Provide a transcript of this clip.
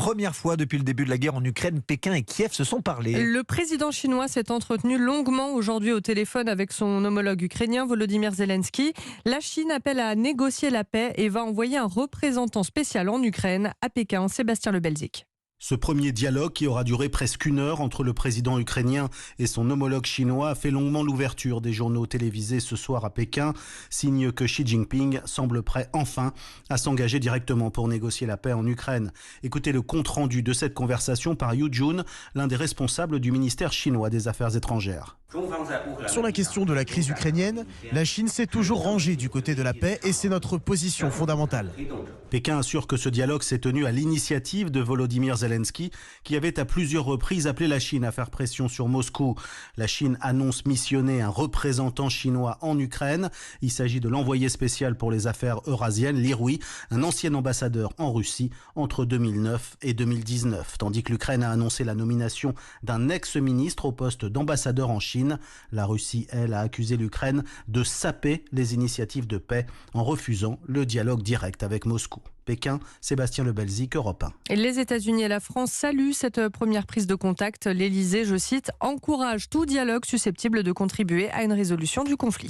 première fois depuis le début de la guerre en Ukraine, Pékin et Kiev se sont parlé. Le président chinois s'est entretenu longuement aujourd'hui au téléphone avec son homologue ukrainien Volodymyr Zelensky. La Chine appelle à négocier la paix et va envoyer un représentant spécial en Ukraine, à Pékin, Sébastien Le Belzic. Ce premier dialogue, qui aura duré presque une heure entre le président ukrainien et son homologue chinois, a fait longuement l'ouverture des journaux télévisés ce soir à Pékin, signe que Xi Jinping semble prêt enfin à s'engager directement pour négocier la paix en Ukraine. Écoutez le compte-rendu de cette conversation par Yu Jun, l'un des responsables du ministère chinois des Affaires étrangères. Sur la question de la crise ukrainienne, la Chine s'est toujours rangée du côté de la paix et c'est notre position fondamentale. Pékin assure que ce dialogue s'est tenu à l'initiative de Volodymyr Zelensky, qui avait à plusieurs reprises appelé la Chine à faire pression sur Moscou. La Chine annonce missionner un représentant chinois en Ukraine. Il s'agit de l'envoyé spécial pour les affaires eurasiennes, Li Rui, un ancien ambassadeur en Russie entre 2009 et 2019. Tandis que l'Ukraine a annoncé la nomination d'un ex-ministre au poste d'ambassadeur en Chine. La Russie, elle, a accusé l'Ukraine de saper les initiatives de paix en refusant le dialogue direct avec Moscou. Pékin, Sébastien Le Belzic, Europe 1. Les États-Unis et la France saluent cette première prise de contact. L'Élysée, je cite, encourage tout dialogue susceptible de contribuer à une résolution du conflit.